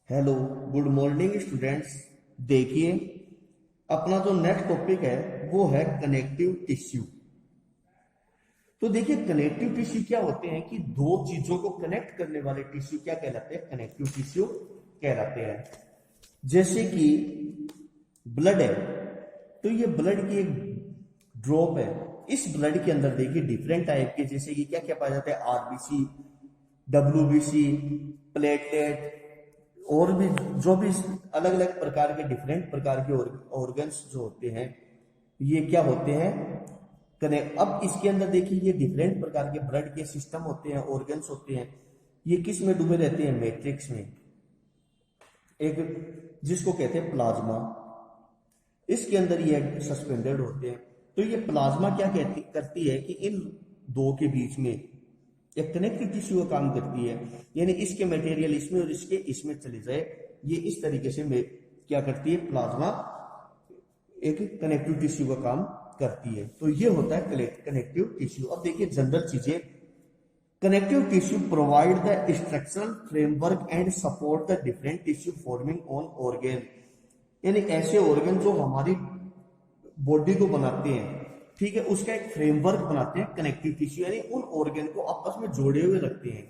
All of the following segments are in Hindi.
Hello, good morning students. देखिए, अपना जो नेक्स्ट टॉपिक है वो है कनेक्टिव टिश्यू। तो देखिए, कनेक्टिव टिश्यू क्या होते हैं कि दो चीजों को कनेक्ट करने वाले टिश्यू क्या कहलाते हैं? कनेक्टिव टिश्यू कहलाते हैं। जैसे कि ब्लड है, तो ये ब्लड की एक ड्रॉप है। इस ब्लड के अंदर देखिए डिफरेंट टाइप के, जैसे कि क्या क्या पाया जाता है? आरबीसी, डब्ल्यूबीसी, प्लेटलेट, और भी जो भी अलग अलग प्रकार के डिफरेंट प्रकार के ऑर्गन्स जो होते हैं, ये क्या होते हैं? कनेक्ट। अब इसके अंदर देखिए, ये डिफरेंट प्रकार के ब्लड के सिस्टम होते हैं, ऑर्गन्स होते हैं। ये किस में डूबे रहते हैं? मैट्रिक्स में, एक जिसको कहते हैं प्लाज्मा। इसके अंदर ये सस्पेंडेड होते हैं। तो ये प्लाज्मा क्या कहती करती है कि इन दो के बीच में एक कनेक्टिव टिश्यू का काम करती है। यानी इसके मटेरियल इसमें और इसके इसमें चले जाए, ये इस तरीके से में क्या करती है? प्लाज्मा एक कनेक्टिव टिश्यू का काम करती है। तो ये होता है कनेक्टिव टिश्यू। अब देखिए जनरल चीजें। Connective tissue provide the structural framework and support the different tissue forming on organ. यानी ऐसे ऑर्गन जो हमारी बॉडी को बनाते हैं, ठीक है, उसका एक फ्रेमवर्क बनाते हैं कनेक्टिव टिश्यू, यानी उन ऑर्गन को आपस में जोड़े हुए रखते हैं।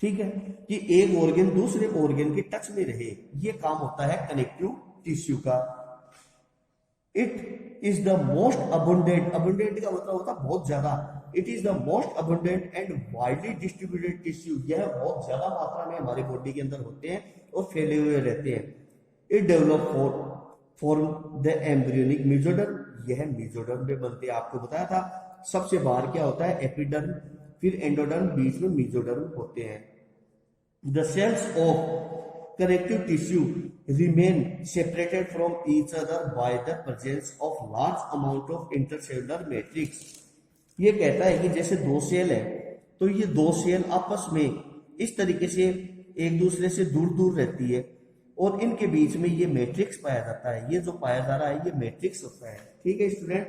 ठीक है, कि एक ऑर्गन दूसरे ऑर्गन के टच में रहे, ये काम होता है कनेक्टिव टिश्यू का। It is the most abundant, abundant का मतलब होता है बहुत ज्यादा। It is the most abundant and widely distributed tissue. यह बहुत ज्यादा मात्रा में हमारी बॉडी के अंदर होते हैं और फैले हुए रहते हैं। It develop form the embryonic mesoderm. यह मेसोडर्म में बनते हैं, आपको बताया था। सबसे बाहर क्या होता है? एपिडर्म, फिर एंडोडर्म, बीच में मेसोडर्म होते हैं। The cells of connective tissue remain separated from each other by the presence of large amount of intercellular matrix। ये कहता है कि जैसे दो सेल है, तो ये दो सेल आपस में इस तरीके से एक दूसरे से दूर दूर रहती है, और इनके बीच में ये मैट्रिक्स पाया जाता है। ये जो पाया जा रहा है ये मैट्रिक्स होता है। ठीक है स्टूडेंट,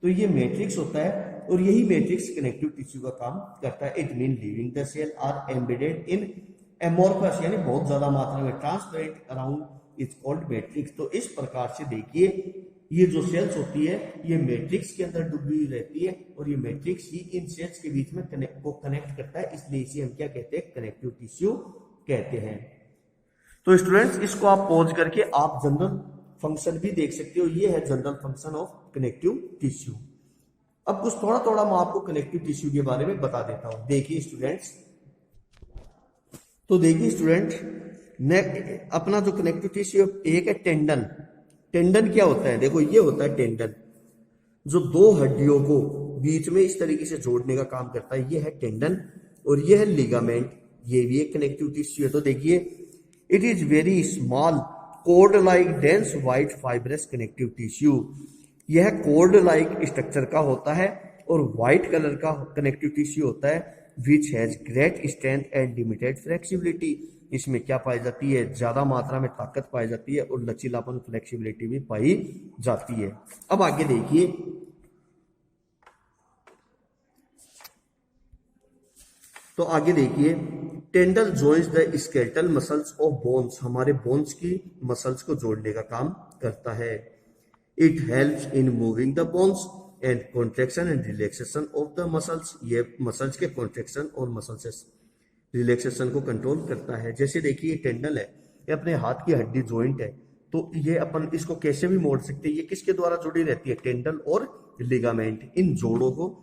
तो ये मैट्रिक्स होता है, और यही मैट्रिक्स कनेक्टिव टिश्यू का काम करता है। It mean living the cell are embedded in amorphous, यानी बहुत ज्यादा मात्रा में transparent around is called matrix. तो इस प्रकार से देखिए, ये जो सेल्स होती है ये मैट्रिक्स के अंदर डूबी हुई रहती है, और ये मैट्रिक्स ही इन सेल्स के बीच में कनेक्ट करता है। इसलिए इसे हम क्या कहते हैं? कनेक्टिव टिश्यू कहते हैं। तो स्टूडेंट्स, इसको आप पॉज करके आप जनरल फंक्शन भी देख सकते हो। ये है general function of connective tissue. अब कुछ थोड़ा थोड़ा मैं आपको कनेक्टिव टिश्यू के बारे में बता देता हूं। देखिए स्टूडेंट्स, तो देखिए स्टूडेंट, अपना जो कनेक्टिव टिश्यू एक है टेंडन। टेंडन क्या होता है? देखो, ये होता है टेंडन, जो दो हड्डियों को बीच में इस तरीके से जोड़ने का काम करता है। ये है टेंडन, और ये है लिगामेंट, ये भी एक कनेक्टिव टिश्यू है। तो देखिए, it is very small cord like dense white fibrous connective tissue. यह कोर्ड लाइक स्ट्रक्चर का होता है और व्हाइट कलर का कनेक्टिव टिश्यू होता है, which has great strength and limited flexibility. इसमें क्या पाई जाती है? ज्यादा मात्रा में ताकत पाई जाती है, और लचीलापन, फ्लेक्सिबिलिटी भी पाई जाती है। अब आगे देखिए, तो आगे देखिए, tendon joins the skeletal muscles of bones. हमारे बोन्स की मसल्स को जोड़ने का काम करता है। It helps in moving the bones and contraction and relaxation of the muscles. ये मसल्स के कॉन्ट्रेक्शन और मसल्स रिलैक्सेशन को कंट्रोल करता है। जैसे देखिए, ये टेंडल है, ये अपने हाथ की हड्डी जॉइंट है, तो ये अपन इसको कैसे भी मोड़ सकते हैं। ये किसके द्वारा जुड़ी रहती है? टेंडल और लिगामेंट इन जोड़ों को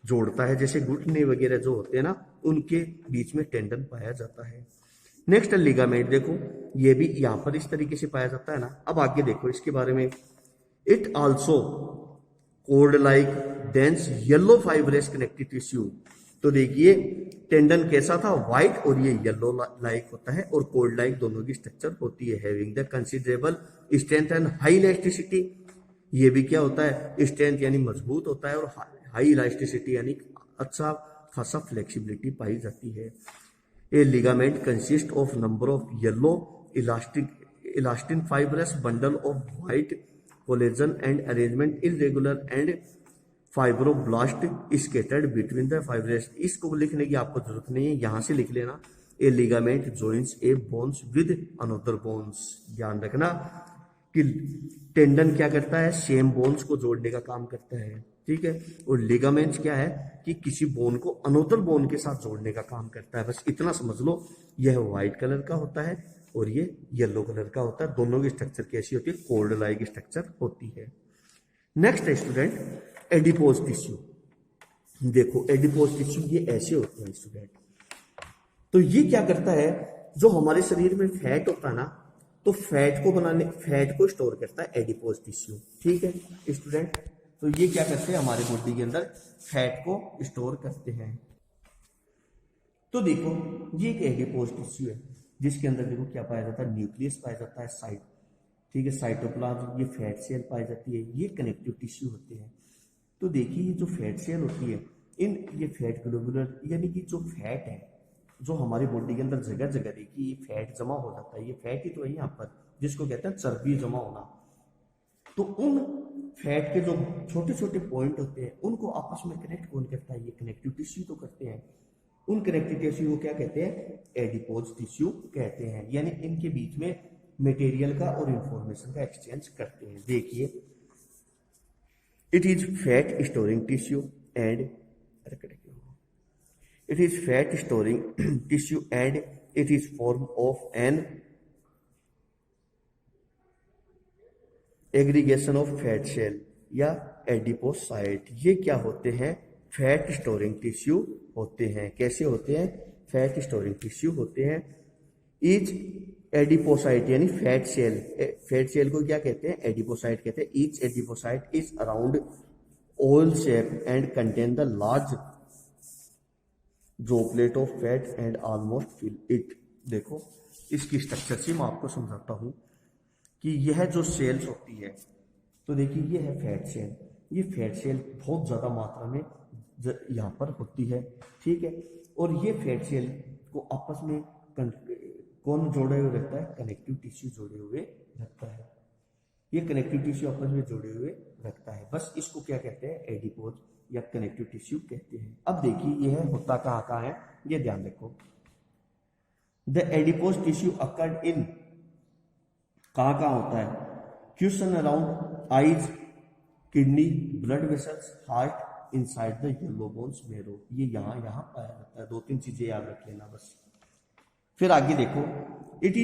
जोड़ता है। जैसे घुटने वगैरह जो होते हैं ना, उनके बीच में टेंडन पाया जाता है। नेक्स्ट लिगामेंट, देखो ये भी यहां पर इस तरीके से पाया जाता है ना। अब आगे देखो इसके बारे में। It also cord like dense yellow fibrous connective tissue. तो देखिए, टेंडन कैसा था? व्हाइट, और ये येलो लाइक होता है, और कोर्ड लाइक दोनों की स्ट्रक्चर होती है। Having the considerable strength and high elasticity. ये भी क्या होता है? स्ट्रेंथ यानी मजबूत होता है, और हाई इलास्टिसिटी यानी अच्छा खासा फ्लेक्सिबिलिटी पाई जाती है। A ligament consist of number of yellow elastin fibrous bundle of white collagen and arrangement irregular and fibroblast scattered between the fibrous. इसको लिखने की आपको जरूरत नहीं है, यहां से लिख लेना। A ligament joins a bones with another bones. ध्यान रखना कि टेंडन क्या करता है, सेम बोन्स को जोड़ने का काम करता है, ठीक है। और लिगामेंट्स क्या है कि किसी बोन को अनदर बोन के साथ जोड़ने का काम करता है। बस इतना समझ लो, यह व्हाइट कलर का होता है और ये येलो कलर का होता है। दोनों की स्ट्रक्चर कैसी होती है, कोल्ड लाइक स्ट्रक्चर होती है। नेक्स्ट है स्टूडेंट एडिपोज टिश्यू। देखो एडिपोज टिश्यू ये ऐसे होते हैं स्टूडेंट। तो ये क्या करता है, जो हमारे शरीर में फैट होता है ना, तो फैट को स्टोर करता है एडिपोज टिश्यू, ठीक है स्टूडेंट। तो ये क्या करते हैं, हमारे बॉडी के अंदर फैट को स्टोर करते हैं। तो देखो ये एक एडिपोज टिश्यू है जिसके अंदर देखो क्या पाया जाता है, न्यूक्लियस पाया जाता है, साइट, ठीक है, साइटोप्लाज्म, ये फैट सेल पाई जाती है, ये कनेक्टिव टिश्यू होते हैं। तो देखिए ये जो फैट सेल होती है, ये फैट ग्लोबुलर यानी कि जो फैट है जो हमारी बॉडी के अंदर जगह जगह देखिए ये फैट जमा हो जाता है, ये फैट ही तो है यहाँ पर जिसको कहते हैं चर्बी जमा होना। तो उन फैट के जो छोटे छोटे पॉइंट होते हैं उनको आपस में कनेक्ट कौन करता है, ये कनेक्टिव टिश्यू तो करते हैं। उन कनेक्टिव टिश्यू को क्या कहते हैं, एडिपोज टिश्यू कहते हैं। यानी इनके बीच में मटेरियल का और इंफॉर्मेशन का एक्सचेंज करते हैं। देखिए it is fat storing tissue and it is fat storing tissue and it is form of an aggregation of fat cell या एडिपोसाइट। ये क्या होते हैं, फैट स्टोरिंग टिश्यू होते हैं। कैसे होते हैं, फैट स्टोरिंग टिश्यू होते हैं। ईच एडिपोसाइट यानी फैट सेल को क्या कहते हैं, एडिपोसाइट कहते हैं। Each adipocyte is around oval shape and contain the large droplet of fat and almost fill it. देखो इसकी स्ट्रक्चर से मैं आपको समझाता हूं कि यह जो सेल्स होती है, तो देखिए ये है फैट सेल। ये फैट सेल बहुत ज़्यादा मात्रा में यहाँ पर होती है, ठीक है। और ये फैट सेल को आपस में कौन जोड़े हुए रहता है, कनेक्टिव टिश्यू जोड़े हुए रखता है। ये कनेक्टिव टिश्यू आपस में जोड़े हुए रखता है। बस इसको क्या कहते हैं, एडिपोज या कनेक्टिव टिश्यू कहते हैं। अब देखिए यह होता कहाँ है, ये ध्यान रखो। The adipose tissue occurred in, कहाँ होता है, question around eyes, kidney, blood vessels, heart, inside the yellow bones मेरो। ये यहाँ पाया जाता है। 2-3 चीजें याद रख लेना बस। फिर आगे देखो, it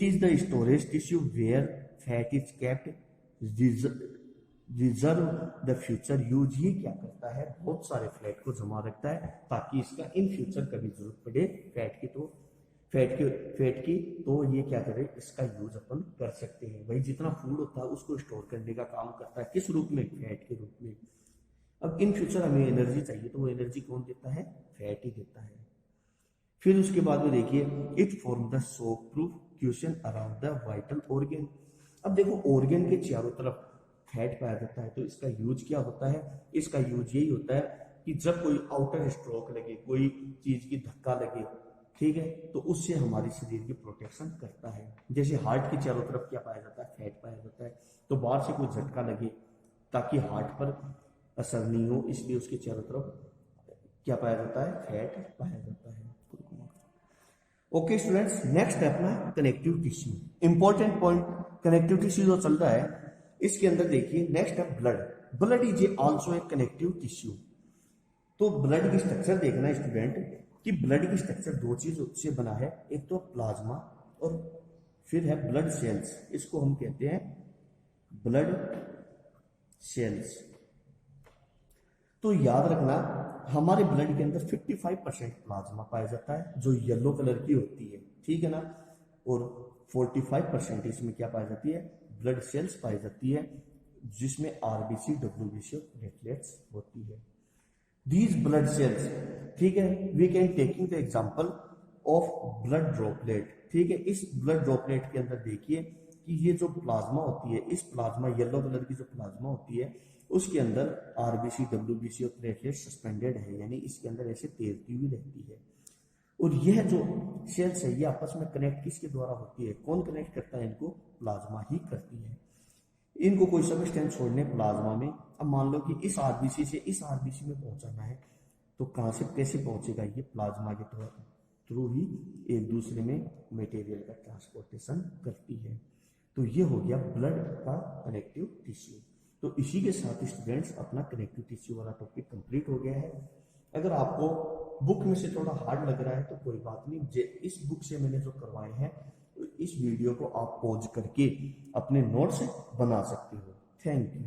is the storage tissue where fat is kept reserve the future use. ये क्या करता है, बहुत सारे फैट को जमा रखता है ताकि इसका इन फ्यूचर कभी जरूरत पड़े फैट की तो ये क्या करे, इसका यूज अपन कर सकते हैं। भाई जितना फूड होता है उसको स्टोर करने का काम करता है, किस रूप में, फैट के रूप में। अब इन फ्यूचर हमें एनर्जी चाहिए तो वो एनर्जी कौन देता है, फैट ही देता है। फिर उसके बाद में देखिए, it form the shock proof question around the vital organ. अब देखो ऑर्गन के चारों तरफ फैट पाया जाता है, तो इसका यूज क्या होता है, इसका यूज यही होता है कि जब कोई आउटर स्ट्रोक लगे, कोई चीज की धक्का लगे, ठीक है, तो उससे हमारे शरीर की प्रोटेक्शन करता है। जैसे हार्ट के चारों तरफ क्या पाया जाता है, फैट पाया जाता है। तो बाहर से कोई झटका लगे ताकि हार्ट पर असर नहीं हो, इसलिए उसके चारों तरफ क्या पाया जाता है, फैट पाया जाता है। ओके स्टूडेंट्स, नेक्स्ट है अपना connective tissue. Important point, connective tissue जो चल रहा है इसके अंदर देखिए, नेक्स्ट है blood is also a connective tissue. तो ब्लड की स्ट्रक्चर देखना है स्टूडेंट कि ब्लड की स्ट्रक्चर 2 चीज से बना है, एक तो प्लाज्मा और फिर है ब्लड सेल्स। इसको हम कहते हैं ब्लड सेल्स। तो याद रखना हमारे ब्लड के अंदर 55% प्लाज्मा पाया जाता है जो येलो कलर की होती है, ठीक है ना, और 45% इसमें क्या पाई जाती है, ब्लड सेल्स पाई जाती है जिसमें आरबीसी, डब्ल्यूबीसी और प्लेटलेट्स होती है। दीज ब्लड सेल्स, ठीक है, we can taking the example of blood droplet, ठीक है। इस ब्लड ड्रॉपलेट के अंदर देखिए कि ये जो प्लाज्मा होती है, इस प्लाज्मा येलो कलर की जो प्लाज्मा होती है उसके अंदर आरबीसी, डब्ल्यूबीसी और प्लेटलेट सस्पेंडेड है, यानी इसके अंदर ऐसे तैरती हुई रहती है। और यह जो सेल्स है ये आपस में कनेक्ट किसके द्वारा होती है, कौन कनेक्ट करता है इनको, प्लाज्मा ही करती है। इनको कोई सब्सटेंस छोड़ने प्लाज्मा में, अब मान लो कि इस आरबीसी से इस आरबीसी में पहुंचाना है, तो कहां से कैसे पहुंचेगा, ये प्लाज्मा के द्वारा, थ्रू ही एक दूसरे में मटेरियल का ट्रांसपोर्टेशन करती है। तो ये हो गया ब्लड का कनेक्टिव टिश्यू। तो इसी के साथ स्टूडेंट्स अपना कनेक्टिव टिश्यू वाला टॉपिक कंप्लीट हो गया है। अगर आपको बुक में से थोड़ा हार्ड लग रहा है तो कोई बात नहीं, इस बुक से मैंने जो करवाए हैं तो इस वीडियो को आप पॉज करके अपने नोट्स बना सकते हो। Thank you.